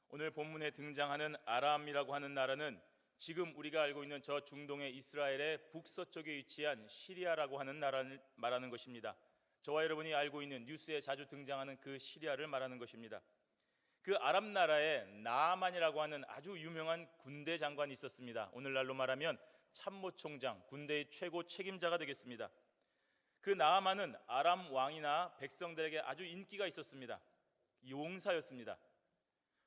오늘 본문에 등장하는 아람이라고 하는 나라는 지금 우리가 알고 있는 저 중동의 이스라엘의 북서쪽에 위치한 시리아라고 하는 나라를 말하는 것입니다. 저와 여러분이 알고 있는 뉴스에 자주 등장하는 그 시리아를 말하는 것입니다. 그 아람 나라에 나아만이라고 하는 아주 유명한 군대 장관이 있었습니다. 오늘날로 말하면 참모총장, 군대의 최고 책임자가 되겠습니다. 그 나아만은 아람 왕이나 백성들에게 아주 인기가 있었습니다. 용사였습니다.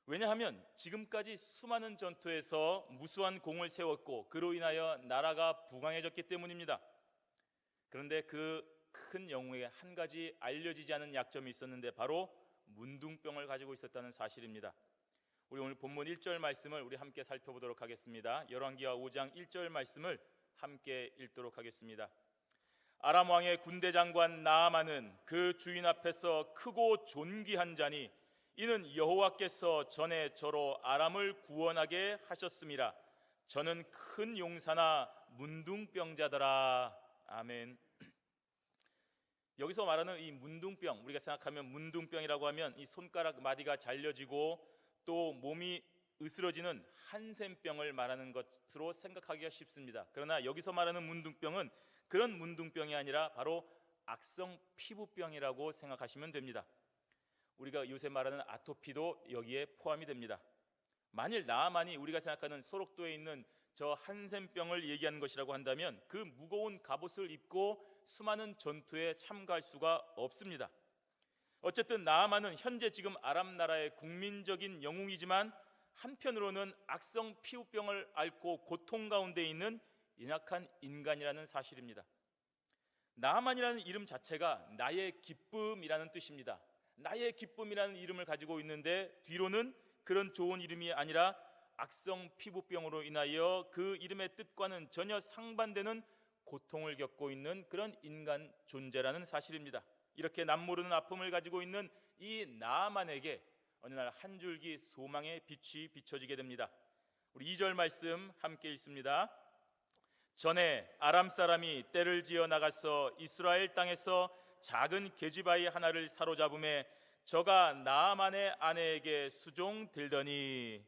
왜냐하면 지금까지 수많은 전투에서 무수한 공을 세웠고 그로 인하여 나라가 부강해졌기 때문입니다. 그런데 그 큰 영웅에게 한 가지 알려지지 않은 약점이 있었는데 바로 문둥병을 가지고 있었다는 사실입니다. 우리 오늘 본문 1절 말씀을 우리 함께 살펴보도록 하겠습니다. 열왕기하 5장 1절 말씀을 함께 읽도록 하겠습니다. 아람 왕의 군대 장관 나아만은 그 주인 앞에서 크고 존귀한 자니 이는 여호와께서 전에 저로 아람을 구원하게 하셨음이라. 저는 큰 용사나 문둥병자더라. 아멘. 여기서 말하는 이 문둥병, 우리가 생각하면 문둥병이라고 하면 이 손가락 마디가 잘려지고 또 몸이 으스러지는 한센병을 말하는 것으로 생각하기가 쉽습니다. 그러나 여기서 말하는 문둥병은 그런 문둥병이 아니라 바로 악성 피부병이라고 생각하시면 됩니다. 우리가 요새 말하는 아토피도 여기에 포함이 됩니다. 만일 나아만이 우리가 생각하는 소록도에 있는 저 한센병을 얘기하는 것이라고 한다면 그 무거운 갑옷을 입고 수많은 전투에 참가할 수가 없습니다. 어쨌든 나아만은 현재 지금 아람 나라의 국민적인 영웅이지만 한편으로는 악성 피부병을 앓고 고통 가운데 있는 연약한 인간이라는 사실입니다. 나아만이라는 이름 자체가 나의 기쁨이라는 뜻입니다. 나의 기쁨이라는 이름을 가지고 있는데 뒤로는 그런 좋은 이름이 아니라 악성 피부병으로 인하여 그 이름의 뜻과는 전혀 상반되는 고통을 겪고 있는 그런 인간 존재라는 사실입니다. 이렇게 남모르는 아픔을 가지고 있는 이 나아만에게 어느 날 한 줄기 소망의 빛이 비춰지게 됩니다. 우리 2절 말씀 함께 읽습니다. 전에 아람 사람이 떼를 지어 나가서 이스라엘 땅에서 작은 계집아이 하나를 사로잡음에 저가 나아만의 아내에게 수종들더니.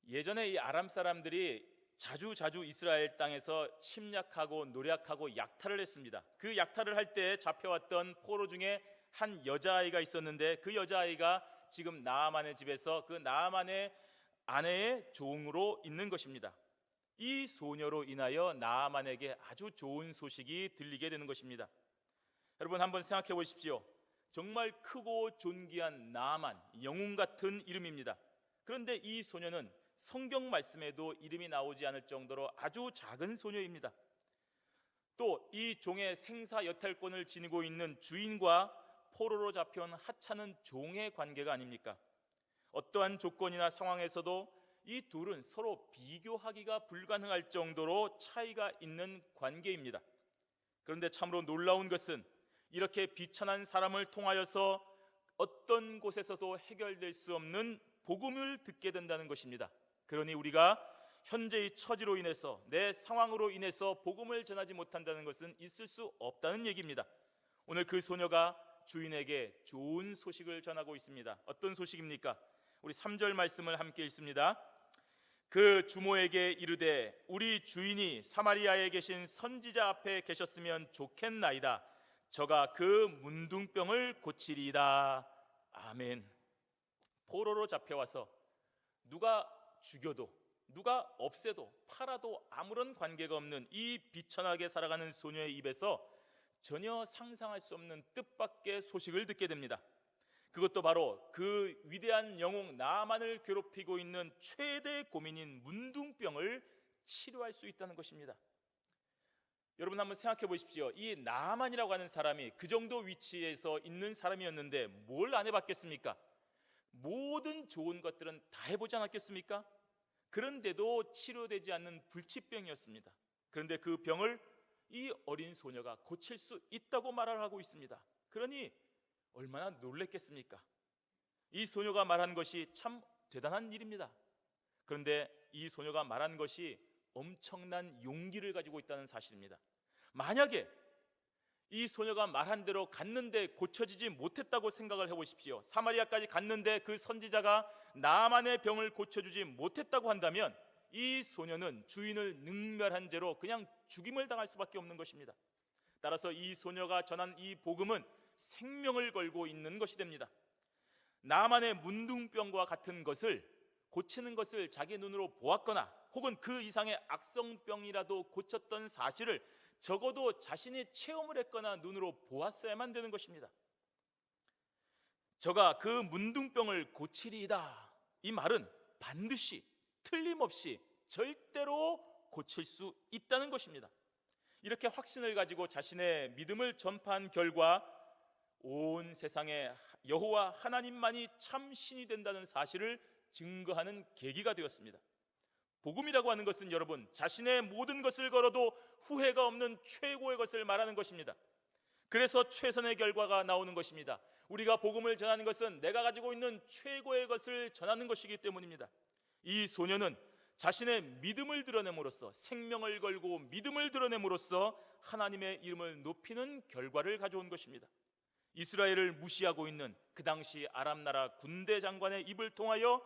예전에 이 아람 사람들이 자주 이스라엘 땅에서 침략하고 노략하고 약탈을 했습니다. 그 약탈을 할 때 잡혀왔던 포로 중에 한 여자아이가 있었는데 그 여자아이가 지금 나아만의 집에서 그 나아만의 아내의 종으로 있는 것입니다. 이 소녀로 인하여 나아만에게 아주 좋은 소식이 들리게 되는 것입니다. 여러분 한번 생각해 보십시오. 정말 크고 존귀한 나아만, 영웅 같은 이름입니다. 그런데 이 소녀는 성경 말씀에도 이름이 나오지 않을 정도로 아주 작은 소녀입니다. 또 이 종의 생사 여탈권을 지니고 있는 주인과 포로로 잡혀온 하찮은 종의 관계가 아닙니까? 어떠한 조건이나 상황에서도 이 둘은 서로 비교하기가 불가능할 정도로 차이가 있는 관계입니다. 그런데 참으로 놀라운 것은 이렇게 비천한 사람을 통하여서 어떤 곳에서도 해결될 수 없는 복음을 듣게 된다는 것입니다. 그러니 우리가 현재의 처지로 인해서 내 상황으로 인해서 복음을 전하지 못한다는 것은 있을 수 없다는 얘기입니다. 오늘 그 소녀가 주인에게 좋은 소식을 전하고 있습니다. 어떤 소식입니까? 우리 3절 말씀을 함께 읽습니다. 그 주모에게 이르되 우리 주인이 사마리아에 계신 선지자 앞에 계셨으면 좋겠나이다. 저가 그 문둥병을 고치리이다. 아멘. 포로로 잡혀와서 누가 죽여도 누가 없애도 팔아도 아무런 관계가 없는 이 비천하게 살아가는 소녀의 입에서 전혀 상상할 수 없는 뜻밖의 소식을 듣게 됩니다. 그것도 바로 그 위대한 영웅 나아만을 괴롭히고 있는 최대 고민인 문둥병을 치료할 수 있다는 것입니다. 여러분 한번 생각해 보십시오. 이 나아만이라고 하는 사람이 그 정도 위치에서 있는 사람이었는데 뭘 안 해봤겠습니까? 모든 좋은 것들은 다 해보지 않았겠습니까? 그런데도 치료되지 않는 불치병이었습니다. 그런데 그 병을 이 어린 소녀가 고칠 수 있다고 말을 하고 있습니다. 그러니 얼마나 놀랬겠습니까? 이 소녀가 말한 것이 참 대단한 일입니다. 그런데 이 소녀가 말한 것이 엄청난 용기를 가지고 있다는 사실입니다. 만약에 이 소녀가 말한 대로 갔는데 고쳐지지 못했다고 생각을 해보십시오. 사마리아까지 갔는데 그 선지자가 나만의 병을 고쳐주지 못했다고 한다면 이 소녀는 주인을 능멸한 죄로 그냥 죽임을 당할 수밖에 없는 것입니다. 따라서 이 소녀가 전한 이 복음은 생명을 걸고 있는 것이 됩니다. 나만의 문둥병과 같은 것을 고치는 것을 자기 눈으로 보았거나 혹은 그 이상의 악성병이라도 고쳤던 사실을 적어도 자신이 체험을 했거나 눈으로 보았어야만 되는 것입니다. 저가 그 문둥병을 고치리이다, 이 말은 반드시 틀림없이 절대로 고칠 수 있다는 것입니다. 이렇게 확신을 가지고 자신의 믿음을 전파한 결과 온 세상에 여호와 하나님만이 참 신이 된다는 사실을 증거하는 계기가 되었습니다. 복음이라고 하는 것은 여러분, 자신의 모든 것을 걸어도 후회가 없는 최고의 것을 말하는 것입니다. 그래서 최선의 결과가 나오는 것입니다. 우리가 복음을 전하는 것은 내가 가지고 있는 최고의 것을 전하는 것이기 때문입니다. 이 소녀는 자신의 믿음을 드러냄으로써, 생명을 걸고 믿음을 드러냄으로써 하나님의 이름을 높이는 결과를 가져온 것입니다. 이스라엘을 무시하고 있는 그 당시 아람 나라 군대 장관의 입을 통하여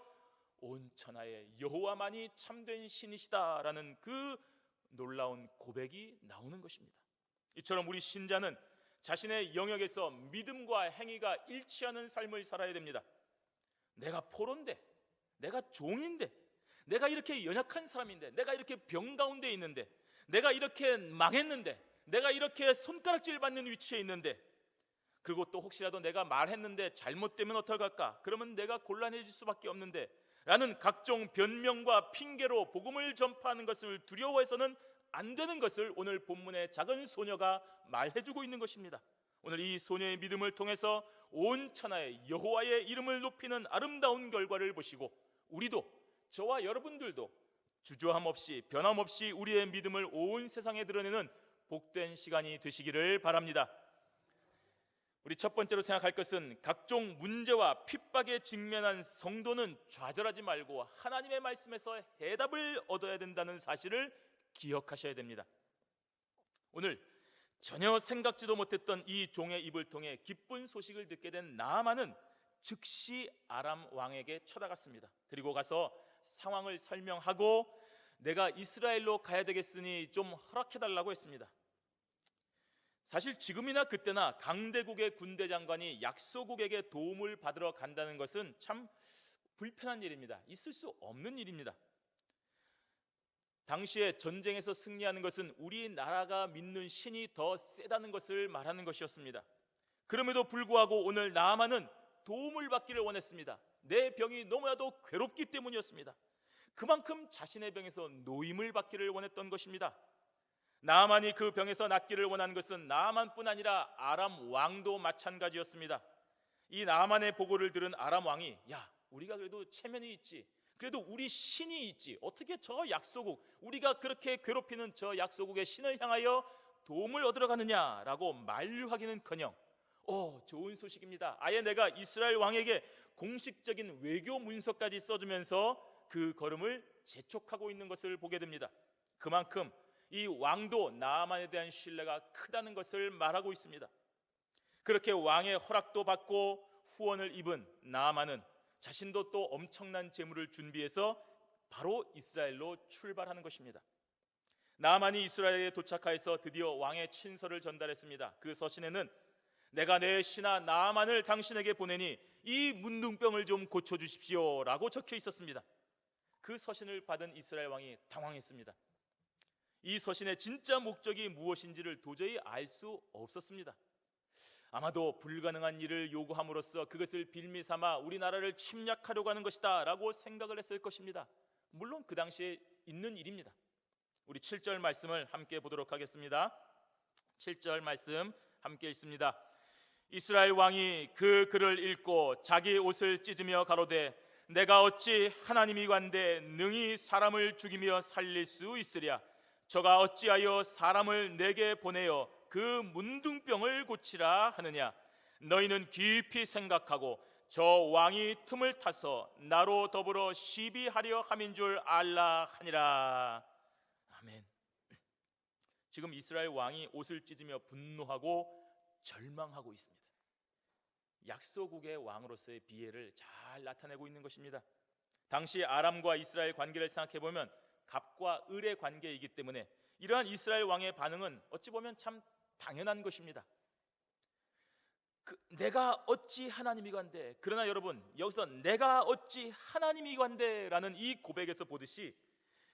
온 천하에 여호와만이 참된 신이시다라는 그 놀라운 고백이 나오는 것입니다. 이처럼 우리 신자는 자신의 영역에서 믿음과 행위가 일치하는 삶을 살아야 됩니다. 내가 포로인데, 내가 종인데, 내가 이렇게 연약한 사람인데, 내가 이렇게 병 가운데 있는데, 내가 이렇게 망했는데, 내가 이렇게 손가락질 받는 위치에 있는데, 그리고 또 혹시라도 내가 말했는데 잘못되면 어떡할까? 그러면 내가 곤란해질 수밖에 없는데 라는 각종 변명과 핑계로 복음을 전파하는 것을 두려워해서는 안 되는 것을 오늘 본문의 작은 소녀가 말해주고 있는 것입니다. 오늘 이 소녀의 믿음을 통해서 온 천하에 여호와의 이름을 높이는 아름다운 결과를 보시고 우리도, 저와 여러분들도 주저함 없이 변함없이 우리의 믿음을 온 세상에 드러내는 복된 시간이 되시기를 바랍니다. 우리 첫 번째로 생각할 것은 각종 문제와 핍박에 직면한 성도는 좌절하지 말고 하나님의 말씀에서 해답을 얻어야 된다는 사실을 기억하셔야 됩니다. 오늘 전혀 생각지도 못했던 이 종의 입을 통해 기쁜 소식을 듣게 된 나아만은 즉시 아람 왕에게 쳐다갔습니다. 그리고 가서 상황을 설명하고 내가 이스라엘로 가야 되겠으니 좀 허락해달라고 했습니다. 사실 지금이나 그때나 강대국의 군대 장관이 약소국에게 도움을 받으러 간다는 것은 참 불편한 일입니다. 있을 수 없는 일입니다. 당시에 전쟁에서 승리하는 것은 우리나라가 믿는 신이 더 세다는 것을 말하는 것이었습니다. 그럼에도 불구하고 오늘 나아만은 도움을 받기를 원했습니다. 내 병이 너무나도 괴롭기 때문이었습니다. 그만큼 자신의 병에서 노임을 받기를 원했던 것입니다. 나아만이 그 병에서 낫기를 원한 것은 나아만뿐 아니라 아람 왕도 마찬가지였습니다. 이 나아만의 보고를 들은 아람 왕이, 야, 우리가 그래도 체면이 있지, 그래도 우리 신이 있지, 어떻게 저 약소국, 우리가 그렇게 괴롭히는 저 약소국의 신을 향하여 도움을 얻으러 가느냐라고 만류하기는커녕 좋은 소식입니다. 아예 내가 이스라엘 왕에게 공식적인 외교 문서까지 써주면서 그 걸음을 재촉하고 있는 것을 보게 됩니다. 그만큼 이 왕도 나아만에 대한 신뢰가 크다는 것을 말하고 있습니다. 그렇게 왕의 허락도 받고 후원을 입은 나아만은 자신도 또 엄청난 재물을 준비해서 바로 이스라엘로 출발하는 것입니다. 나아만이 이스라엘에 도착하여서 드디어 왕의 친서를 전달했습니다. 그 서신에는 내가 내 신하 나아만을 당신에게 보내니 이 문둥병을 좀 고쳐주십시오 라고 적혀 있었습니다. 그 서신을 받은 이스라엘 왕이 당황했습니다. 이 서신의 진짜 목적이 무엇인지를 도저히 알 수 없었습니다. 아마도 불가능한 일을 요구함으로써 그것을 빌미 삼아 우리나라를 침략하려고 하는 것이다 라고 생각을 했을 것입니다. 물론 그 당시에 있는 일입니다. 우리 7절 말씀을 함께 보도록 하겠습니다. 7절 말씀 함께 읽습니다. 이스라엘 왕이 그 글을 읽고 자기 옷을 찢으며 가로되 내가 어찌 하나님이관대 능히 사람을 죽이며 살릴 수 있으랴. 저가 어찌하여 사람을 내게 보내어 그 문둥병을 고치라 하느냐. 너희는 깊이 생각하고 저 왕이 틈을 타서 나로 더불어 시비하려 함인 줄 알라 하니라. 아멘. 지금 이스라엘 왕이 옷을 찢으며 분노하고 절망하고 있습니다. 약소국의 왕으로서의 비애를 잘 나타내고 있는 것입니다. 당시 아람과 이스라엘 관계를 생각해 보면 갑과 을의 관계이기 때문에 이러한 이스라엘 왕의 반응은 어찌 보면 참 당연한 것입니다. 내가 어찌 하나님이건대, 그러나 여러분 여기서 내가 어찌 하나님이건대라는 이 고백에서 보듯이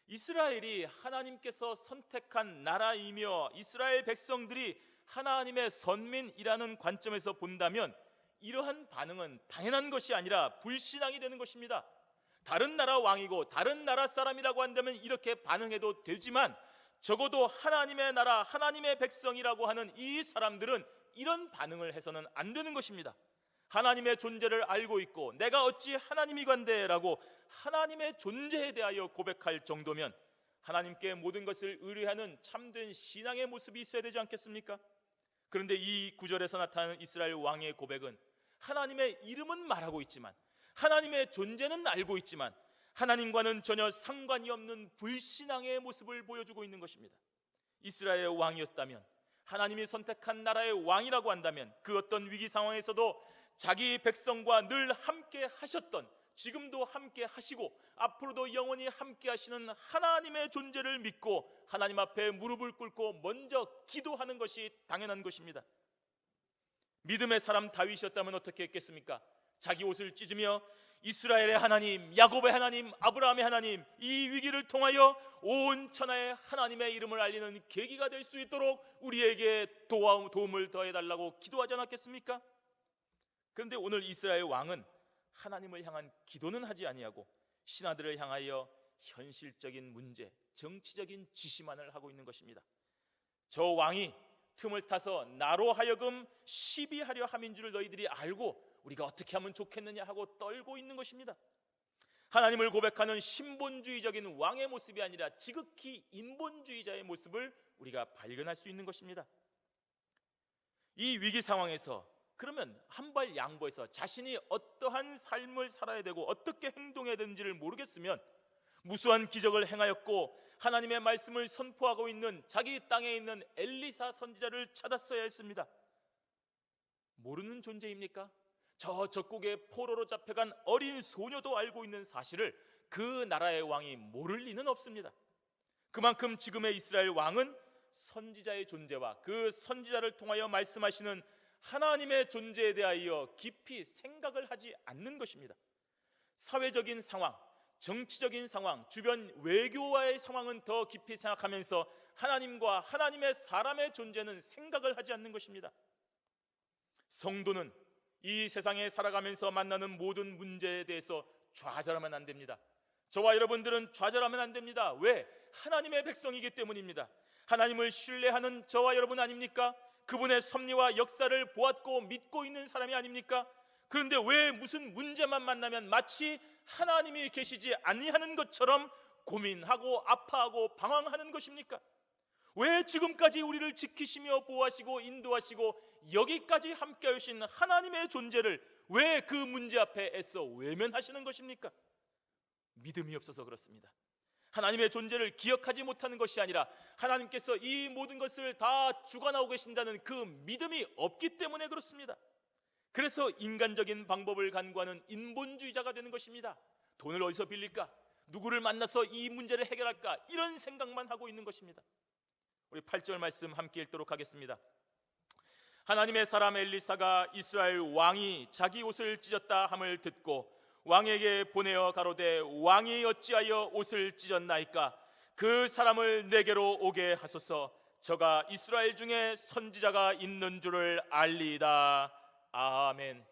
이스라엘이 하나님께서 선택한 나라이며 이스라엘 백성들이 하나님의 선민이라는 관점에서 본다면 이러한 반응은 당연한 것이 아니라 불신앙이 되는 것입니다. 다른 나라 왕이고 다른 나라 사람이라고 한다면 이렇게 반응해도 되지만 적어도 하나님의 나라, 하나님의 백성이라고 하는 이 사람들은 이런 반응을 해서는 안 되는 것입니다. 하나님의 존재를 알고 있고 내가 어찌 하나님이건대라고 하나님의 존재에 대하여 고백할 정도면 하나님께 모든 것을 의뢰하는 참된 신앙의 모습이 있어야 되지 않겠습니까? 그런데 이 구절에서 나타나는 이스라엘 왕의 고백은 하나님의 이름은 말하고 있지만 하나님의 존재는 알고 있지만 하나님과는 전혀 상관이 없는 불신앙의 모습을 보여주고 있는 것입니다. 이스라엘의 왕이었다면, 하나님이 선택한 나라의 왕이라고 한다면 그 어떤 위기 상황에서도 자기 백성과 늘 함께 하셨던, 지금도 함께 하시고 앞으로도 영원히 함께 하시는 하나님의 존재를 믿고 하나님 앞에 무릎을 꿇고 먼저 기도하는 것이 당연한 것입니다. 믿음의 사람 다윗이었다면 어떻게 했겠습니까? 자기 옷을 찢으며 이스라엘의 하나님, 야곱의 하나님, 아브라함의 하나님, 이 위기를 통하여 온 천하에 하나님의 이름을 알리는 계기가 될 수 있도록 우리에게 도움을 더해달라고 기도하지 않았겠습니까? 그런데 오늘 이스라엘 왕은 하나님을 향한 기도는 하지 아니하고 신하들을 향하여 현실적인 문제, 정치적인 지시만을 하고 있는 것입니다. 저 왕이 틈을 타서 나로 하여금 시비하려 함인 줄 너희들이 알고 우리가 어떻게 하면 좋겠느냐 하고 떨고 있는 것입니다. 하나님을 고백하는 신본주의적인 왕의 모습이 아니라 지극히 인본주의자의 모습을 우리가 발견할 수 있는 것입니다. 이 위기 상황에서 그러면 한 발 양보해서 자신이 어떠한 삶을 살아야 되고 어떻게 행동해야 되는지를 모르겠으면 무수한 기적을 행하였고 하나님의 말씀을 선포하고 있는 자기 땅에 있는 엘리사 선지자를 찾았어야 했습니다. 모르는 존재입니까? 저 적국의 포로로 잡혀간 어린 소녀도 알고 있는 사실을 그 나라의 왕이 모를 리는 없습니다. 그만큼 지금의 이스라엘 왕은 선지자의 존재와 그 선지자를 통하여 말씀하시는 하나님의 존재에 대하여 깊이 생각을 하지 않는 것입니다. 사회적인 상황, 정치적인 상황, 주변 외교와의 상황은 더 깊이 생각하면서 하나님과 하나님의 사람의 존재는 생각을 하지 않는 것입니다. 성도는 이 세상에 살아가면서 만나는 모든 문제에 대해서 좌절하면 안 됩니다. 저와 여러분들은 좌절하면 안 됩니다. 왜? 하나님의 백성이기 때문입니다. 하나님을 신뢰하는 저와 여러분 아닙니까? 그분의 섭리와 역사를 보았고 믿고 있는 사람이 아닙니까? 그런데 왜 무슨 문제만 만나면 마치 하나님이 계시지 아니하는 것처럼 고민하고 아파하고 방황하는 것입니까? 왜 지금까지 우리를 지키시며 보호하시고 인도하시고 여기까지 함께 하신 하나님의 존재를 왜 그 문제 앞에 애써 외면하시는 것입니까? 믿음이 없어서 그렇습니다. 하나님의 존재를 기억하지 못하는 것이 아니라 하나님께서 이 모든 것을 다 주관하고 계신다는 그 믿음이 없기 때문에 그렇습니다. 그래서 인간적인 방법을 간구하는 인본주의자가 되는 것입니다. 돈을 어디서 빌릴까? 누구를 만나서 이 문제를 해결할까? 이런 생각만 하고 있는 것입니다. 우리 8절 말씀 함께 읽도록 하겠습니다. 하나님의 사람 엘리사가 이스라엘 왕이 자기 옷을 찢었다 함을 듣고 왕에게 보내어 가로되 왕이 어찌하여 옷을 찢었나이까? 그 사람을 내게로 오게 하소서. 저가 이스라엘 중에 선지자가 있는 줄을 알리이다. 아멘.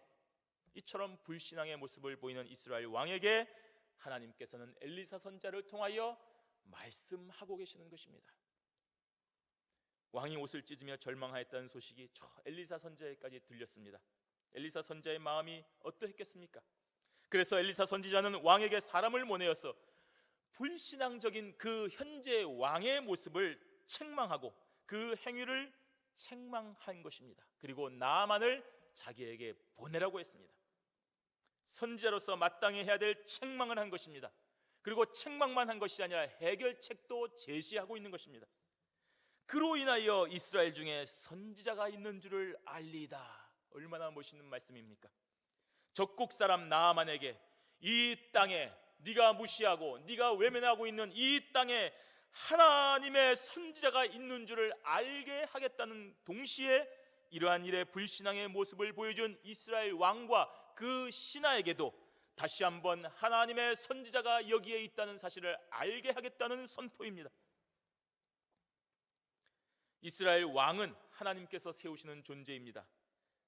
이처럼 불신앙의 모습을 보이는 이스라엘 왕에게 하나님께서는 엘리사 선지자를 통하여 말씀하고 계시는 것입니다. 왕이 옷을 찢으며 절망하였다는 소식이 저 엘리사 선지자에까지 들렸습니다. 엘리사 선지자의 마음이 어떠했겠습니까? 그래서 엘리사 선지자는 왕에게 사람을 보내어서 불신앙적인 그 현재 왕의 모습을 책망하고 그 행위를 책망한 것입니다. 그리고 나만을 자기에게 보내라고 했습니다. 선지자로서 마땅히 해야 될 책망을 한 것입니다. 그리고 책망만 한 것이 아니라 해결책도 제시하고 있는 것입니다. 그로 인하여 이스라엘 중에 선지자가 있는 줄을 알리이다. 얼마나 멋있는 말씀입니까? 적국 사람 나아만에게 이 땅에 네가 무시하고 네가 외면하고 있는 이 땅에 하나님의 선지자가 있는 줄을 알게 하겠다는 동시에 이러한 일의 불신앙의 모습을 보여준 이스라엘 왕과 그 신하에게도 다시 한번 하나님의 선지자가 여기에 있다는 사실을 알게 하겠다는 선포입니다. 이스라엘 왕은 하나님께서 세우시는 존재입니다.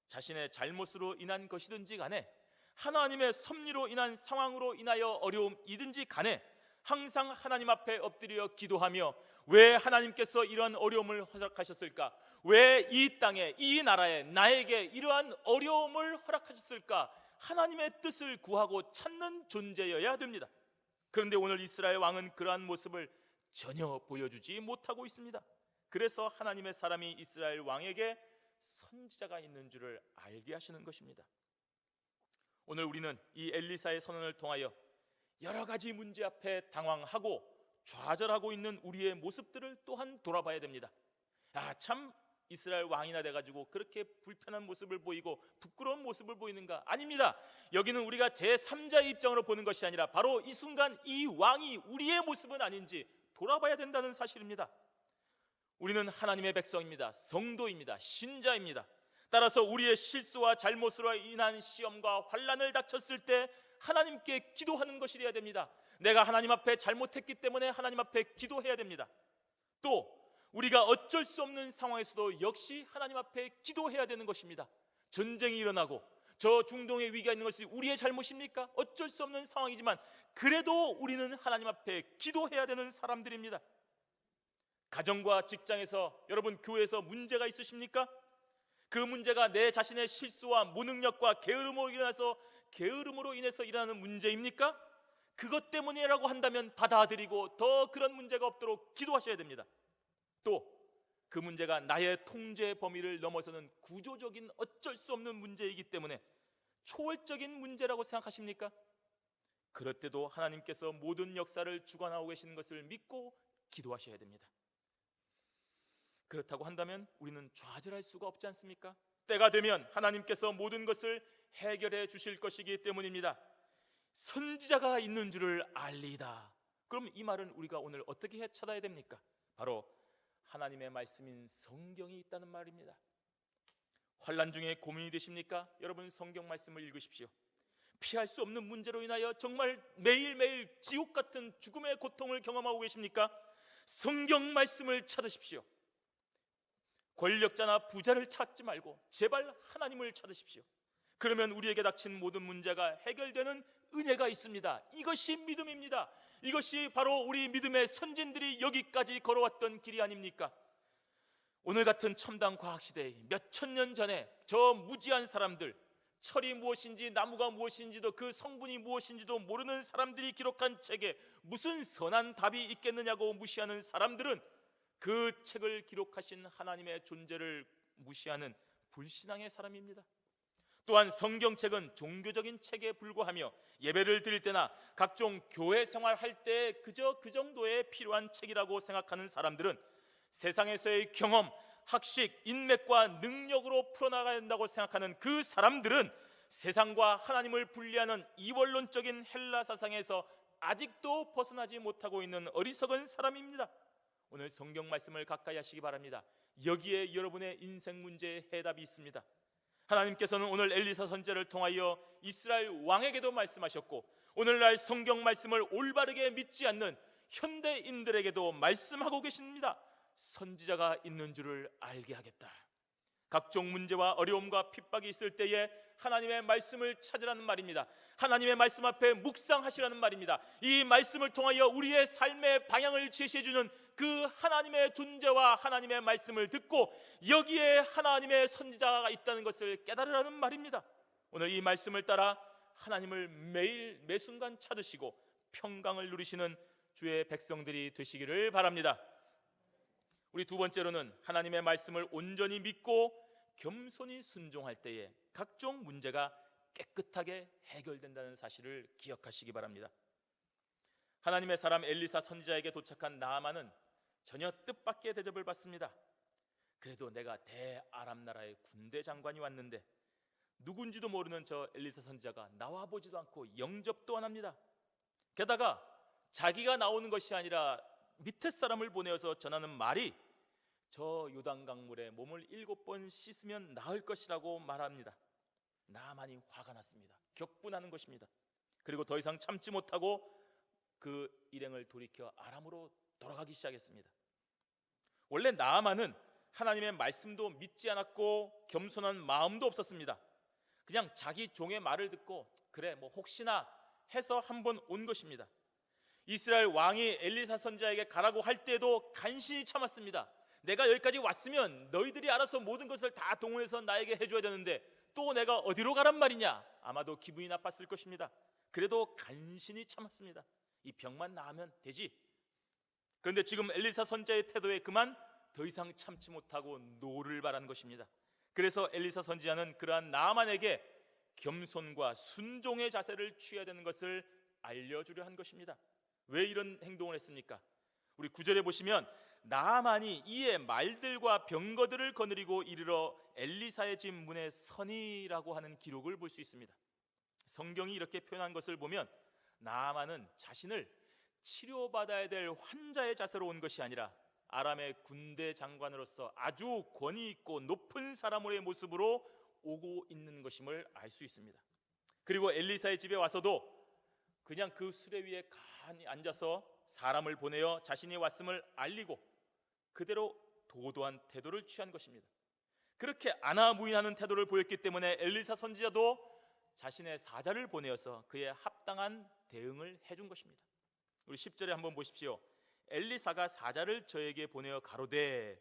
자신의 잘못으로 인한 것이든지 간에 하나님의 섭리로 인한 상황으로 인하여 어려움이든지 간에 항상 하나님 앞에 엎드려 기도하며 왜 하나님께서 이러한 어려움을 허락하셨을까? 왜 이 땅에 이 나라에 나에게 이러한 어려움을 허락하셨을까? 하나님의 뜻을 구하고 찾는 존재여야 됩니다. 그런데 오늘 이스라엘 왕은 그러한 모습을 전혀 보여주지 못하고 있습니다. 그래서 하나님의 사람이 이스라엘 왕에게 선지자가 있는 줄을 알게 하시는 것입니다. 오늘 우리는 이 엘리사의 선언을 통하여 여러 가지 문제 앞에 당황하고 좌절하고 있는 우리의 모습들을 또한 돌아봐야 됩니다. 참 이스라엘 왕이나 돼가지고 그렇게 불편한 모습을 보이고 부끄러운 모습을 보이는가? 아닙니다. 여기는 우리가 제3자의 입장으로 보는 것이 아니라 바로 이 순간 이 왕이 우리의 모습은 아닌지 돌아봐야 된다는 사실입니다. 우리는 하나님의 백성입니다. 성도입니다. 신자입니다. 따라서 우리의 실수와 잘못으로 인한 시험과 환난을 닥쳤을 때 하나님께 기도하는 것이 되어야 됩니다. 내가 하나님 앞에 잘못했기 때문에 하나님 앞에 기도해야 됩니다. 또 우리가 어쩔 수 없는 상황에서도 역시 하나님 앞에 기도해야 되는 것입니다. 전쟁이 일어나고 저 중동의 위기가 있는 것이 우리의 잘못입니까? 어쩔 수 없는 상황이지만 그래도 우리는 하나님 앞에 기도해야 되는 사람들입니다. 가정과 직장에서 여러분 교회에서 문제가 있으십니까? 그 문제가 내 자신의 실수와 무능력과 게으름으로 인해서 일어나는 문제입니까? 그것 때문이라고 한다면 받아들이고 더 그런 문제가 없도록 기도하셔야 됩니다. 또 그 문제가 나의 통제 범위를 넘어서는 구조적인 어쩔 수 없는 문제이기 때문에 초월적인 문제라고 생각하십니까? 그럴 때도 하나님께서 모든 역사를 주관하고 계시는 것을 믿고 기도하셔야 됩니다. 그렇다고 한다면 우리는 좌절할 수가 없지 않습니까? 때가 되면 하나님께서 모든 것을 해결해 주실 것이기 때문입니다. 선지자가 있는 줄을 알리이다. 그럼 이 말은 우리가 오늘 어떻게 찾아야 됩니까? 바로 하나님의 말씀인 성경이 있다는 말입니다. 환난 중에 고민이 되십니까? 여러분 성경 말씀을 읽으십시오. 피할 수 없는 문제로 인하여 정말 매일매일 지옥 같은 죽음의 고통을 경험하고 계십니까? 성경 말씀을 찾으십시오. 권력자나 부자를 찾지 말고 제발 하나님을 찾으십시오. 그러면 우리에게 닥친 모든 문제가 해결되는 은혜가 있습니다. 이것이 믿음입니다. 이것이 바로 우리 믿음의 선진들이 여기까지 걸어왔던 길이 아닙니까? 오늘 같은 첨단 과학시대에 몇천 년 전에 저 무지한 사람들, 철이 무엇인지 나무가 무엇인지도 그 성분이 무엇인지도 모르는 사람들이 기록한 책에 무슨 선한 답이 있겠느냐고 무시하는 사람들은 그 책을 기록하신 하나님의 존재를 무시하는 불신앙의 사람입니다. 또한 성경책은 종교적인 책에 불과하며 예배를 드릴 때나 각종 교회 생활할 때 그저 그 정도에 필요한 책이라고 생각하는 사람들은 세상에서의 경험, 학식, 인맥과 능력으로 풀어나가야 된다고 생각하는 그 사람들은 세상과 하나님을 분리하는 이원론적인 헬라 사상에서 아직도 벗어나지 못하고 있는 어리석은 사람입니다. 오늘 성경 말씀을 가까이 하시기 바랍니다. 여기에 여러분의 인생 문제의 해답이 있습니다. 하나님께서는 오늘 엘리사 선지자를 통하여 이스라엘 왕에게도 말씀하셨고 오늘날 성경 말씀을 올바르게 믿지 않는 현대인들에게도 말씀하고 계십니다. 선지자가 있는 줄을 알게 하겠다. 각종 문제와 어려움과 핍박이 있을 때에 하나님의 말씀을 찾으라는 말입니다. 하나님의 말씀 앞에 묵상하시라는 말입니다. 이 말씀을 통하여 우리의 삶의 방향을 제시해주는 그 하나님의 존재와 하나님의 말씀을 듣고 여기에 하나님의 선지자가 있다는 것을 깨달으라는 말입니다. 오늘 이 말씀을 따라 하나님을 매일 매순간 찾으시고 평강을 누리시는 주의 백성들이 되시기를 바랍니다. 우리 두 번째로는 하나님의 말씀을 온전히 믿고 겸손히 순종할 때에 각종 문제가 깨끗하게 해결된다는 사실을 기억하시기 바랍니다. 하나님의 사람 엘리사 선지자에게 도착한 나아만은 전혀 뜻밖의 대접을 받습니다. 그래도 내가 대아람 나라의 군대 장관이 왔는데 누군지도 모르는 저 엘리사 선지자가 나와 보지도 않고 영접도 안 합니다. 게다가 자기가 나오는 것이 아니라 밑에 사람을 보내어서 전하는 말이 저 요단강물에 몸을 7번 씻으면 나을 것이라고 말합니다. 나만이 화가 났습니다. 격분하는 것입니다. 그리고 더 이상 참지 못하고 그 일행을 돌이켜 아람으로 돌아가기 시작했습니다. 원래 나아만은 하나님의 말씀도 믿지 않았고 겸손한 마음도 없었습니다. 그냥 자기 종의 말을 듣고 그래 뭐 혹시나 해서 한번 온 것입니다. 이스라엘 왕이 엘리사 선지자에게 가라고 할 때도 간신히 참았습니다. 내가 여기까지 왔으면 너희들이 알아서 모든 것을 다 동원해서 나에게 해줘야 되는데 또 내가 어디로 가란 말이냐? 아마도 기분이 나빴을 것입니다. 그래도 간신히 참았습니다. 이 병만 나으면 되지. 그런데 지금 엘리사 선지자의 태도에 그만 더 이상 참지 못하고 노를 바라는 것입니다. 그래서 엘리사 선지자는 그러한 나아만에게 겸손과 순종의 자세를 취해야 되는 것을 알려주려 한 것입니다. 왜 이런 행동을 했습니까? 우리 9절에 보시면 나아만이 이에 말들과 병거들을 거느리고 이르러 엘리사의 집 문에 서니라고 하는 기록을 볼 수 있습니다. 성경이 이렇게 표현한 것을 보면 나아만은 자신을 치료받아야 될 환자의 자세로 온 것이 아니라 아람의 군대 장관으로서 아주 권위 있고 높은 사람의 모습으로 오고 있는 것임을 알 수 있습니다. 그리고 엘리사의 집에 와서도 그냥 그 수레 위에 가만히 앉아서 사람을 보내어 자신이 왔음을 알리고 그대로 도도한 태도를 취한 것입니다. 그렇게 안하무인하는 태도를 보였기 때문에 엘리사 선지자도 자신의 사자를 보내어서 그에 합당한 대응을 해준 것입니다. 우리 10절에 한번 보십시오. 엘리사가 사자를 저에게 보내어 가로되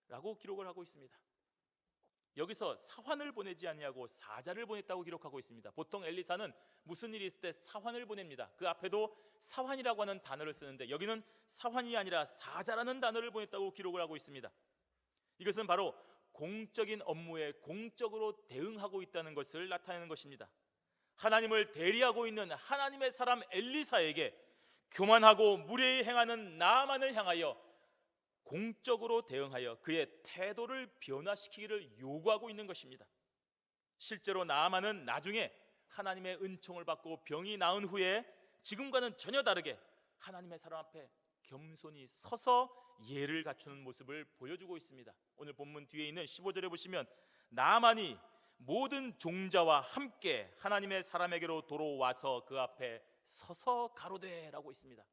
라고 기록을 하고 있습니다. 여기서 사환을 보내지 아니하고 사자를 보냈다고 기록하고 있습니다. 보통 엘리사는 무슨 일이 있을 때 사환을 보냅니다. 그 앞에도 사환이라고 하는 단어를 쓰는데 여기는 사환이 아니라 사자라는 단어를 보냈다고 기록을 하고 있습니다. 이것은 바로 공적인 업무에 공적으로 대응하고 있다는 것을 나타내는 것입니다. 하나님을 대리하고 있는 하나님의 사람 엘리사에게 교만하고 무례히 행하는 나아만을 향하여 공적으로 대응하여 그의 태도를 변화시키기를 요구하고 있는 것입니다. 실제로 나아만은 나중에 하나님의 은총을 받고 병이 나은 후에 지금과는 전혀 다르게 하나님의 사람 앞에 겸손히 서서 예를 갖추는 모습을 보여주고 있습니다. 오늘 본문 뒤에 있는 15절에 보시면 나아만이 모든 종자와 함께 하나님의 사람에게로 돌아와서 그 앞에 서서 가로되라고 있습니다.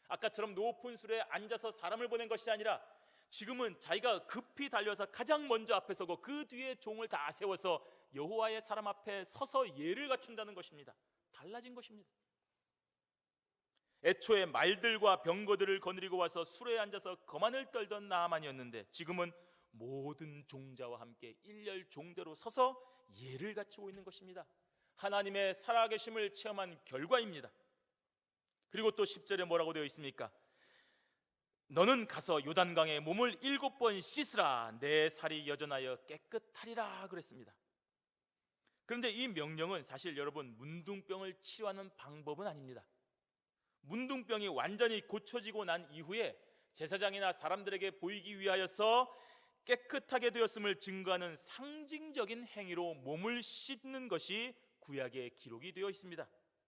아까처럼 높은 수레에 앉아서 사람을 보낸 것이 아니라 지금은 자기가 급히 달려서 가장 먼저 앞에 서고 그 뒤에 종을 다 세워서 여호와의 사람 앞에 서서 예를 갖춘다는 것입니다. 달라진 것입니다. 애초에 말들과 병거들을 거느리고 와서 수레에 앉아서 거만을 떨던 나아만이었는데 지금은 모든 종자와 함께 일렬 종대로 서서 예를 갖추고 있는 것입니다. 하나님의 살아계심을 체험한 결과입니다. 그리고 또 10절에 뭐라고 되어 있습니까? 너는 가서 요단강에 몸을 7번 씻으라 내 살이 여전하여 깨끗하리라 그랬습니다. 그런데 이 명령은 사실 여러분 문둥병을 치료하는 방법은 아닙니다. 문둥병이 완전히 고쳐지고 난 이후에 제사장이나 사람들에게 보이기 위하여서 깨끗하게 되었음을 증거하는 상징적인 행위로 몸을 씻는 것이 구약에 기록이 되어 있습니다.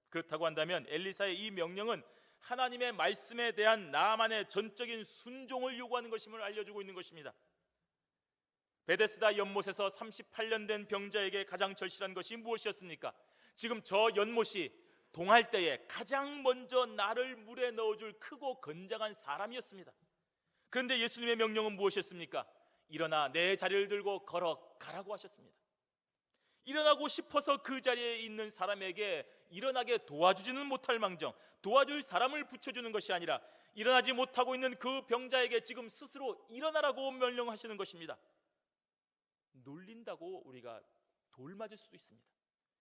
그렇다고 한다면 엘리사의 이 명령은 하나님의 말씀에 대한 나아만의 전적인 순종을 요구하는 것임을 알려주고 있는 것입니다. 베데스다 연못에서 38년 된 병자에게 가장 절실한 것이 무엇이었습니까? 지금 저 연못이 동할 때에 가장 먼저 나를 물에 넣어줄 크고 건장한 사람이었습니다. 그런데 예수님의 명령은 무엇이었습니까? 일어나 내 자리를 들고 걸어가라고 하셨습니다. 일어나고 싶어서 그 자리에 있는 사람에게 일어나게 도와주지는 못할 망정 도와줄 사람을 붙여주는 것이 아니라 일어나지 못하고 있는 그 병자에게 지금 스스로 일어나라고 명령하시는 것입니다. 놀린다고 우리가 돌 맞을 수도 있습니다.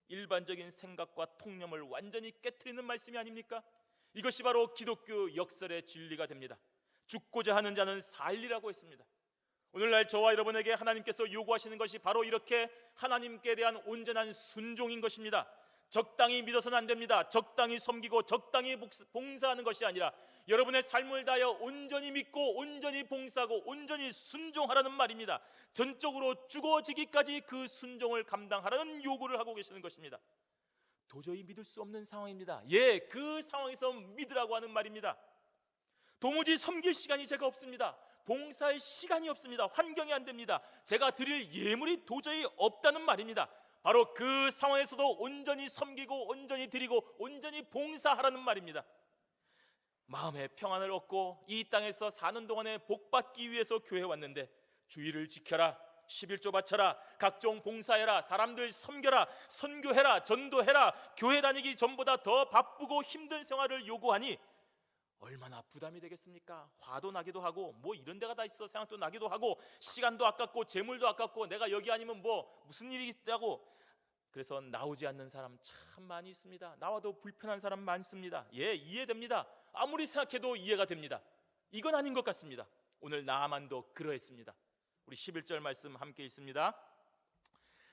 일반적인 생각과 통념을 완전히 깨트리는 말씀이 아닙니까? 이것이 바로 기독교 역설의 진리가 됩니다. 죽고자 하는 자는 살리라고 했습니다. 오늘날 저와 여러분에게 하나님께서 요구하시는 것이 바로 이렇게 하나님께 대한 온전한 순종인 것입니다. 적당히 믿어서는 안 됩니다. 적당히 섬기고 적당히 봉사하는 것이 아니라 여러분의 삶을 다하여 온전히 믿고 온전히 봉사하고 온전히 순종하라는 말입니다. 전적으로 죽어지기까지 그 순종을 감당하라는 요구를 하고 계시는 것입니다. 도저히 믿을 수 없는 상황입니다. 예, 그 상황에서 믿으라고 하는 말입니다. 도무지 섬길 시간이 제가 없습니다. 봉사할 시간이 없습니다. 환경이 안 됩니다. 제가 드릴 예물이 도저히 없다는 말입니다. 바로 그 상황에서도 온전히 섬기고 온전히 드리고 온전히 봉사하라는 말입니다. 마음의 평안을 얻고 이 땅에서 사는 동안에 복받기 위해서 교회에 왔는데 주의를 지켜라, 11조 바쳐라, 각종 봉사해라, 사람들 섬겨라, 선교해라, 전도해라, 교회 다니기 전보다 더 바쁘고 힘든 생활을 요구하니 얼마나 부담이 되겠습니까? 화도 나기도 하고 뭐 이런 데가 다 있어 생각도 나기도 하고 시간도 아깝고 재물도 아깝고 내가 여기 아니면 뭐 무슨 일이 있다고. 그래서 나오지 않는 사람 참 많이 있습니다. 나와도 불편한 사람 많습니다. 예, 이해됩니다. 아무리 생각해도 이해가 됩니다. 이건 아닌 것 같습니다. 오늘 나아만도 그러했습니다. 우리 11절 말씀 함께 읽습니다.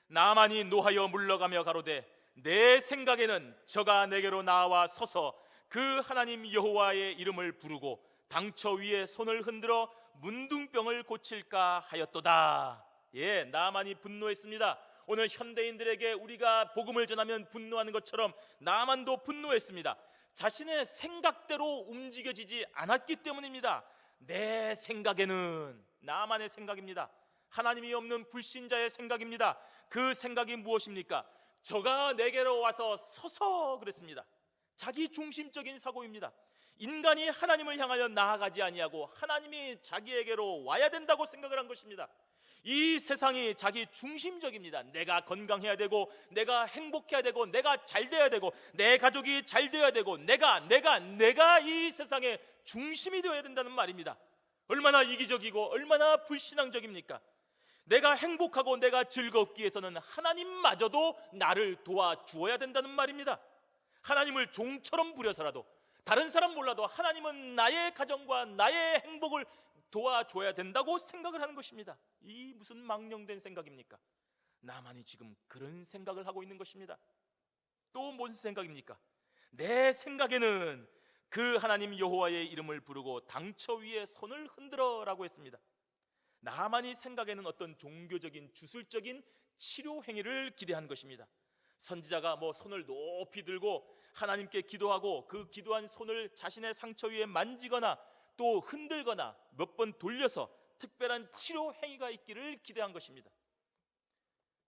나아만이 노하여 물러가며 가로되 내 생각에는 저가 내게로 나와 서서 그 하나님 여호와의 이름을 부르고 당처 위에 손을 흔들어 문둥병을 고칠까 하였도다. 예, 나아만이 분노했습니다. 오늘 현대인들에게 우리가 복음을 전하면 분노하는 것처럼 나아만도 분노했습니다. 자신의 생각대로 움직여지지 않았기 때문입니다. 내 생각에는, 나아만의 생각입니다. 하나님이 없는 불신자의 생각입니다. 그 생각이 무엇입니까? 저가 내게로 와서 서서 그랬습니다. 자기 중심적인 사고입니다. 인간이 하나님을 향하여 나아가지 아니하고 하나님이 자기에게로 와야 된다고 생각을 한 것입니다. 이 세상이 자기 중심적입니다. 내가 건강해야 되고 내가 행복해야 되고 내가 잘 돼야 되고 내 가족이 잘 돼야 되고 내가 이 세상의 중심이 되어야 된다는 말입니다. 얼마나 이기적이고 얼마나 불신앙적입니까? 내가 행복하고 내가 즐겁기 위해서는 하나님마저도 나를 도와주어야 된다는 말입니다. 하나님을 종처럼 부려서라도 다른 사람 몰라도 하나님은 나의 가정과 나의 행복을 도와줘야 된다고 생각을 하는 것입니다. 이 무슨 망령된 생각입니까? 나만이 지금 그런 생각을 하고 있는 것입니다. 또 무슨 생각입니까? 내 생각에는 그 하나님 여호와의 이름을 부르고 당처 위에 손을 흔들어라고 했습니다. 나만이 생각에는 어떤 종교적인 주술적인 치료 행위를 기대한 것입니다. 선지자가 뭐 손을 높이 들고 하나님께 기도하고 그 기도한 손을 자신의 상처 위에 만지거나 또 흔들거나 몇 번 돌려서 특별한 치료 행위가 있기를 기대한 것입니다.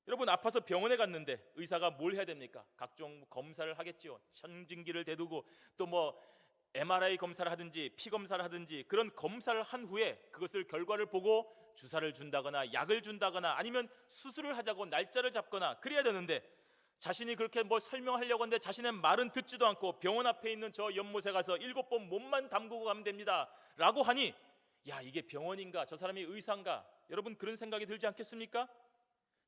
여러분, 아파서 병원에 갔는데 의사가 뭘 해야 됩니까? 각종 검사를 하겠지요. 청진기를 대두고 또 뭐 MRI 검사를 하든지 피 검사를 하든지 그런 검사를 한 후에 그것을 결과를 보고 주사를 준다거나 약을 준다거나 아니면 수술을 하자고 날짜를 잡거나 그래야 되는데 자신이 그렇게 뭐 설명하려고 하는데 자신의 말은 듣지도 않고 병원 앞에 있는 저 연못에 가서 7번 몸만 담그고 가면 됩니다 라고 하니, 야, 이게 병원인가? 저 사람이 의사인가? 여러분, 그런 생각이 들지 않겠습니까?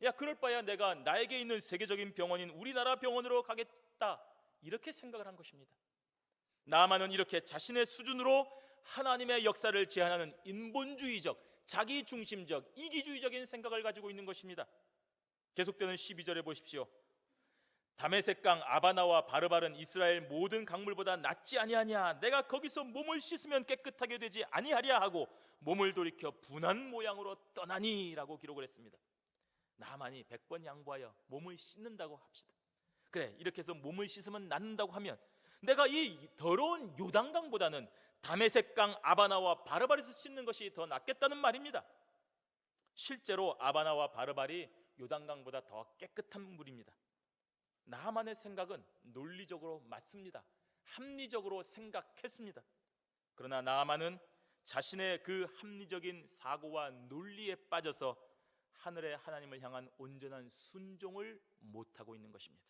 야, 그럴 바야 내가 나에게 있는 세계적인 병원인 우리나라 병원으로 가겠다, 이렇게 생각을 한 것입니다. 나아만은 이렇게 자신의 수준으로 하나님의 역사를 제한하는 인본주의적, 자기중심적, 이기주의적인 생각을 가지고 있는 것입니다. 계속되는 12절에 보십시오. 다메섹강 아바나와 바르발은 이스라엘 모든 강물보다 낫지 아니하냐? 내가 거기서 몸을 씻으면 깨끗하게 되지 아니하랴 하고 몸을 돌이켜 분한 모양으로 떠나니 라고 기록을 했습니다. 나만이 100번 양보하여 몸을 씻는다고 합시다. 그래, 이렇게 해서 몸을 씻으면 낫는다고 하면 내가 이 더러운 요단강보다는 다메섹강 아바나와 바르발에서 씻는 것이 더 낫겠다는 말입니다. 실제로 아바나와 바르발이 요단강보다 더 깨끗한 물입니다. 나만의 생각은 논리적으로 맞습니다. 합리적으로 생각했습니다. 그러나 나만은 자신의 그 합리적인 사고와 논리에 빠져서 하늘의 하나님을 향한 온전한 순종을 못하고 있는 것입니다.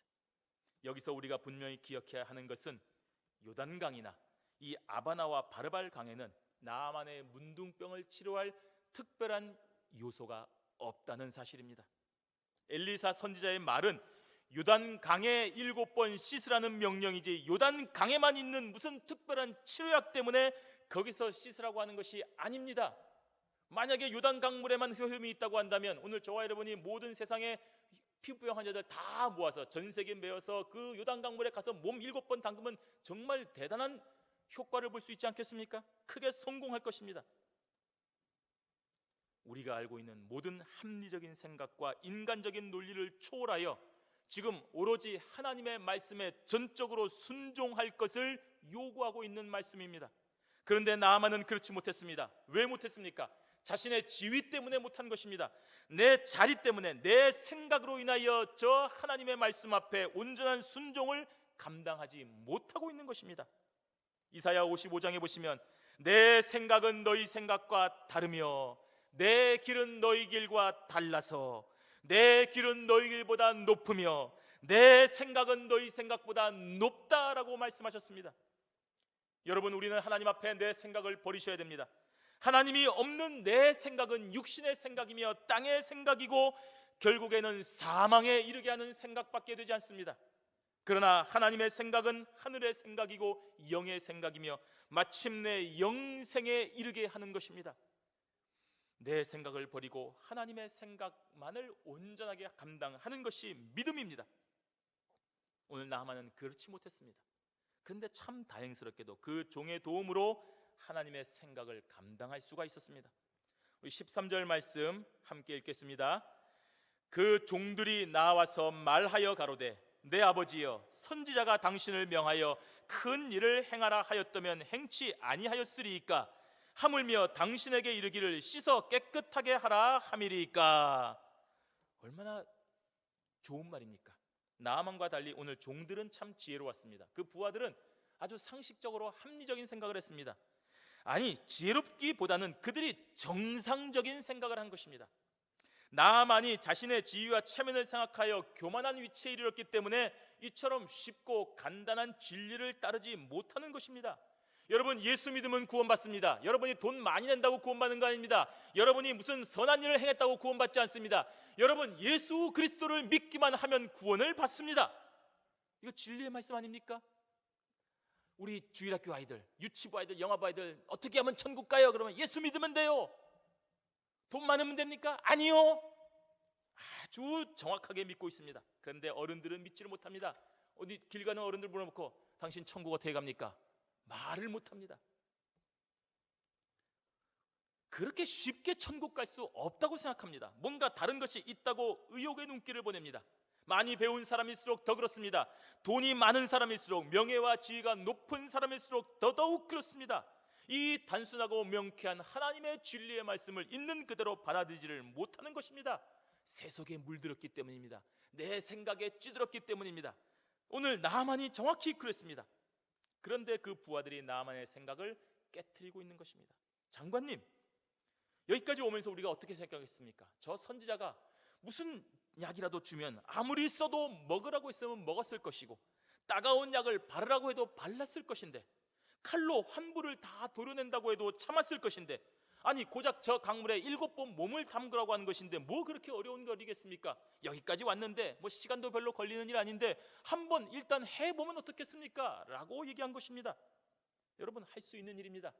여기서 우리가 분명히 기억해야 하는 것은 요단강이나 이 아바나와 바르발 강에는 나만의 문둥병을 치료할 특별한 요소가 없다는 사실입니다. 엘리사 선지자의 말은 요단강에 7번 씻으라는 명령이지 요단강에만 있는 무슨 특별한 치료약 때문에 거기서 씻으라고 하는 것이 아닙니다. 만약에 요단강물에만 효험이 있다고 한다면 오늘 저와 여러분이 모든 세상의 피부병 환자들 다 모아서 전세계 메어서 그 요단강물에 가서 몸 7번 담그면 정말 대단한 효과를 볼 수 있지 않겠습니까? 크게 성공할 것입니다. 우리가 알고 있는 모든 합리적인 생각과 인간적인 논리를 초월하여 지금 오로지 하나님의 말씀에 전적으로 순종할 것을 요구하고 있는 말씀입니다. 그런데 나아만은 그렇지 못했습니다. 왜 못했습니까? 자신의 지위 때문에 못한 것입니다. 내 자리 때문에, 내 생각으로 인하여 저 하나님의 말씀 앞에 온전한 순종을 감당하지 못하고 있는 것입니다. 이사야 55장에 보시면 내 생각은 너희 생각과 다르며 내 길은 너희 길과 달라서 내 길은 너희 길보다 높으며 내 생각은 너희 생각보다 높다라고 말씀하셨습니다. 여러분, 우리는 하나님 앞에 내 생각을 버리셔야 됩니다. 하나님이 없는 내 생각은 육신의 생각이며 땅의 생각이고 결국에는 사망에 이르게 하는 생각밖에 되지 않습니다. 그러나 하나님의 생각은 하늘의 생각이고 영의 생각이며 마침내 영생에 이르게 하는 것입니다. 내 생각을 버리고 하나님의 생각만을 온전하게 감당하는 것이 믿음입니다. 오늘 나아만은 그렇지 못했습니다. 그런데 참 다행스럽게도 그 종의 도움으로 하나님의 생각을 감당할 수가 있었습니다. 우리 13절 말씀 함께 읽겠습니다. 그 종들이 나와서 말하여 가로되 내 아버지여, 선지자가 당신을 명하여 큰 일을 행하라 하였다면 행치 아니하였으리이까? 하물며 당신에게 이르기를 씻어 깨끗하게 하라 함이리이까? 얼마나 좋은 말입니까? 나아만과 달리 오늘 종들은 참 지혜로웠습니다. 그 부하들은 아주 상식적으로 합리적인 생각을 했습니다. 아니, 지혜롭기보다는 그들이 정상적인 생각을 한 것입니다. 나아만이 자신의 지위와 체면을 생각하여 교만한 위치에 이르렀기 때문에 이처럼 쉽고 간단한 진리를 따르지 못하는 것입니다. 여러분, 예수 믿으면 구원받습니다. 여러분이 돈 많이 낸다고 구원받는 거 아닙니다. 여러분이 무슨 선한 일을 행했다고 구원받지 않습니다. 여러분, 예수 그리스도를 믿기만 하면 구원을 받습니다. 이거 진리의 말씀 아닙니까? 우리 주일학교 아이들, 유치부 아이들, 영화부 아이들 어떻게 하면 천국 가요? 그러면 예수 믿으면 돼요. 돈 많으면 됩니까? 아니요. 아주 정확하게 믿고 있습니다. 그런데 어른들은 믿지를 못합니다. 어디 길 가는 어른들 물어놓고 당신 천국 어떻게 갑니까? 말을 못합니다. 그렇게 쉽게 천국 갈 수 없다고 생각합니다. 뭔가 다른 것이 있다고 의혹의 눈길을 보냅니다. 많이 배운 사람일수록 더 그렇습니다. 돈이 많은 사람일수록, 명예와 지위가 높은 사람일수록 더더욱 그렇습니다. 이 단순하고 명쾌한 하나님의 진리의 말씀을 있는 그대로 받아들이지를 못하는 것입니다. 세속에 물들었기 때문입니다. 내 생각에 찌들었기 때문입니다. 오늘 나아만이 정확히 그랬습니다. 그런데 그 부하들이 나아만의 생각을 깨트리고 있는 것입니다. 장관님, 여기까지 오면서 우리가 어떻게 생각했습니까? 저 선지자가 무슨 약이라도 주면 아무리 써도 먹으라고 했으면 먹었을 것이고, 따가운 약을 바르라고 해도 발랐을 것인데, 칼로 환부를 다 도려낸다고 해도 참았을 것인데, 아니 고작 저 강물에 7번 몸을 담그라고 하는 것인데 뭐 그렇게 어려운 거리겠습니까? 여기까지 왔는데 뭐 시간도 별로 걸리는 일 아닌데 한번 일단 해보면 어떻겠습니까? 라고 얘기한 것입니다. 여러분, 할 수 있는 일입니다.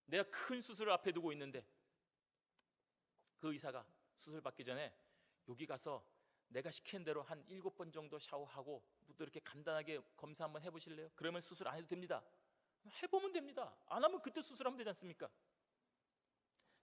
내가 큰 수술을 앞에 두고 있는데 그 의사가 수술 받기 전에 여기 가서 내가 시키는 대로 한 7번 정도 샤워하고 또 이렇게 간단하게 검사 한번 해보실래요? 그러면 수술 안 해도 됩니다. 해보면 됩니다. 안 하면 그때 수술하면 되지 않습니까?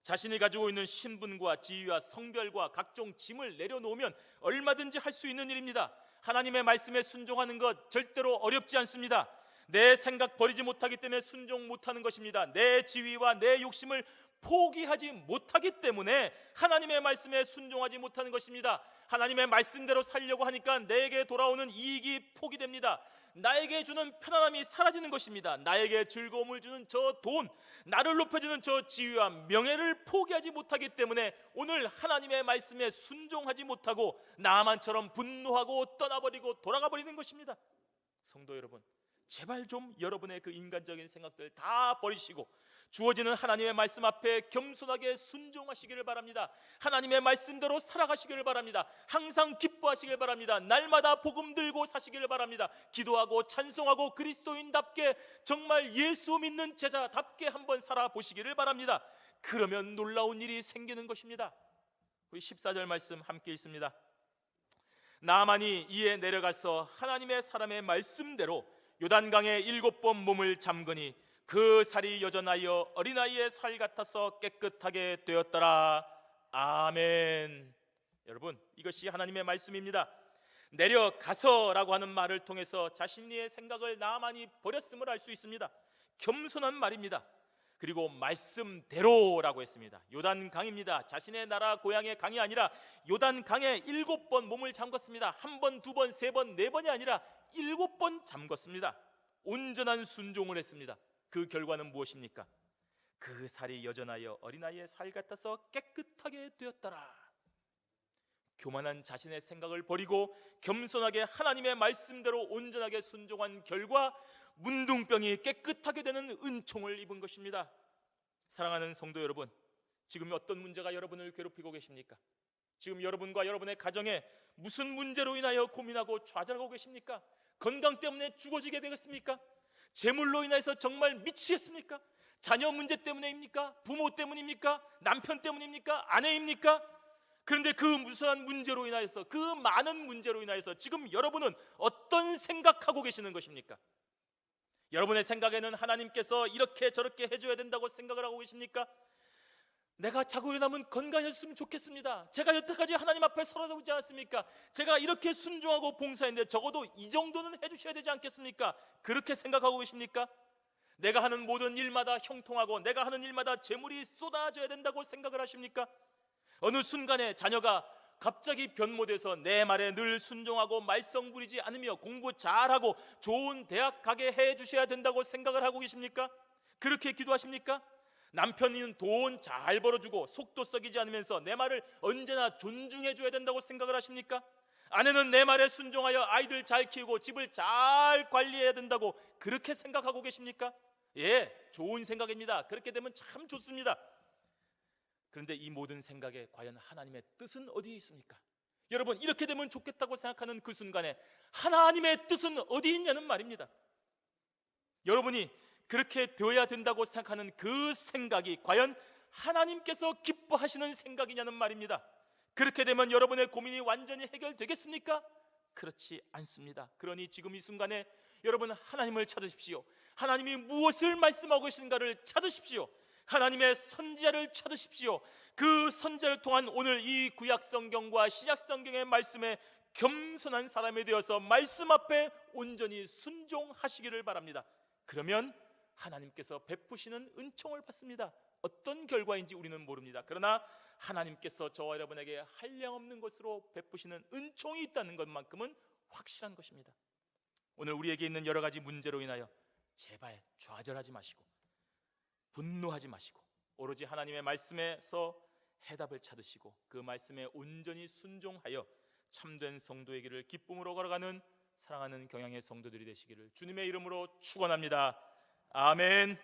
자신이 가지고 있는 신분과 지위와 성별과 각종 짐을 내려놓으면 얼마든지 할 수 있는 일입니다. 하나님의 말씀에 순종하는 것 절대로 어렵지 않습니다. 내 생각 버리지 못하기 때문에 순종 못하는 것입니다. 내 지위와 내 욕심을 포기하지 못하기 때문에 하나님의 말씀에 순종하지 못하는 것입니다. 하나님의 말씀대로 살려고 하니까 내게 돌아오는 이익이 포기됩니다. 나에게 주는 편안함이 사라지는 것입니다. 나에게 즐거움을 주는 저 돈, 나를 높여주는 저 지위와 명예를 포기하지 못하기 때문에 오늘 하나님의 말씀에 순종하지 못하고 나만처럼 분노하고 떠나버리고 돌아가버리는 것입니다. 성도 여러분, 제발 좀 여러분의 그 인간적인 생각들 다 버리시고 주어지는 하나님의 말씀 앞에 겸손하게 순종하시기를 바랍니다. 하나님의 말씀대로 살아가시기를 바랍니다. 항상 기뻐하시길 바랍니다. 날마다 복음 들고 사시기를 바랍니다. 기도하고 찬송하고 그리스도인답게 정말 예수 믿는 제자답게 한번 살아보시기를 바랍니다. 그러면 놀라운 일이 생기는 것입니다. 우리 14절 말씀 함께 읽습니다. 나만이 이에 내려가서 하나님의 사람의 말씀대로 요단강에 7번 몸을 잠그니 그 살이 여전하여 어린아이의 살 같아서 깨끗하게 되었더라. 아멘. 여러분, 이것이 하나님의 말씀입니다. 내려가서라고 하는 말을 통해서 자신의 생각을 나만이 버렸음을 알 수 있습니다. 겸손한 말입니다. 그리고 말씀대로라고 했습니다. 요단강입니다. 자신의 나라 고향의 강이 아니라 요단강에 7번 몸을 잠궜습니다. 1번, 2번, 3번, 4번이 아니라 7번 잠궜습니다. 온전한 순종을 했습니다. 그 결과는 무엇입니까? 그 살이 여전하여 어린아이의 살 같아서 깨끗하게 되었더라. 교만한 자신의 생각을 버리고 겸손하게 하나님의 말씀대로 온전하게 순종한 결과 문둥병이 깨끗하게 되는 은총을 입은 것입니다. 사랑하는 성도 여러분, 지금 어떤 문제가 여러분을 괴롭히고 계십니까? 지금 여러분과 여러분의 가정에 무슨 문제로 인하여 고민하고 좌절하고 계십니까? 건강 때문에 죽어지게 되겠습니까? 재물로 인해서 정말 미치겠습니까? 자녀 문제 때문에입니까? 부모 때문입니까? 남편 때문입니까? 아내입니까? 그런데 그 무수한 문제로 인하여서, 그 많은 문제로 인하여서 지금 여러분은 어떤 생각하고 계시는 것입니까? 여러분의 생각에는 하나님께서 이렇게 저렇게 해줘야 된다고 생각을 하고 계십니까? 내가 자고 일어나면 건강해졌으면 좋겠습니다. 제가 여태까지 하나님 앞에 서러지 않았습니까? 제가 이렇게 순종하고 봉사했는데 적어도 이 정도는 해주셔야 되지 않겠습니까? 그렇게 생각하고 계십니까? 내가 하는 모든 일마다 형통하고 내가 하는 일마다 재물이 쏟아져야 된다고 생각을 하십니까? 어느 순간에 자녀가 갑자기 변모돼서 내 말에 늘 순종하고 말썽 부리지 않으며 공부 잘하고 좋은 대학 가게 해주셔야 된다고 생각을 하고 계십니까? 그렇게 기도하십니까? 남편은 돈 잘 벌어주고 속도 썩이지 않으면서 내 말을 언제나 존중해줘야 된다고 생각을 하십니까? 아내는 내 말에 순종하여 아이들 잘 키우고 집을 잘 관리해야 된다고 그렇게 생각하고 계십니까? 예, 좋은 생각입니다. 그렇게 되면 참 좋습니다. 그런데 이 모든 생각에 과연 하나님의 뜻은 어디에 있습니까? 여러분, 이렇게 되면 좋겠다고 생각하는 그 순간에 하나님의 뜻은 어디 있냐는 말입니다. 여러분이 그렇게 되어야 된다고 생각하는 그 생각이 과연 하나님께서 기뻐하시는 생각이냐는 말입니다. 그렇게 되면 여러분의 고민이 완전히 해결되겠습니까? 그렇지 않습니다. 그러니 지금 이 순간에 여러분 하나님을 찾으십시오. 하나님이 무엇을 말씀하고 계신가를 찾으십시오. 하나님의 선지자를 찾으십시오. 그 선지자를 통한 오늘 이 구약 성경과 신약 성경의 말씀에 겸손한 사람이 되어서 말씀 앞에 온전히 순종하시기를 바랍니다. 그러면 하나님께서 베푸시는 은총을 받습니다. 어떤 결과인지 우리는 모릅니다. 그러나 하나님께서 저와 여러분에게 한량없는 것으로 베푸시는 은총이 있다는 것만큼은 확실한 것입니다. 오늘 우리에게 있는 여러 가지 문제로 인하여 제발 좌절하지 마시고 분노하지 마시고 오로지 하나님의 말씀에서 해답을 찾으시고 그 말씀에 온전히 순종하여 참된 성도의 길을 기쁨으로 걸어가는 사랑하는 경양의 성도들이 되시기를 주님의 이름으로 축원합니다. 아멘.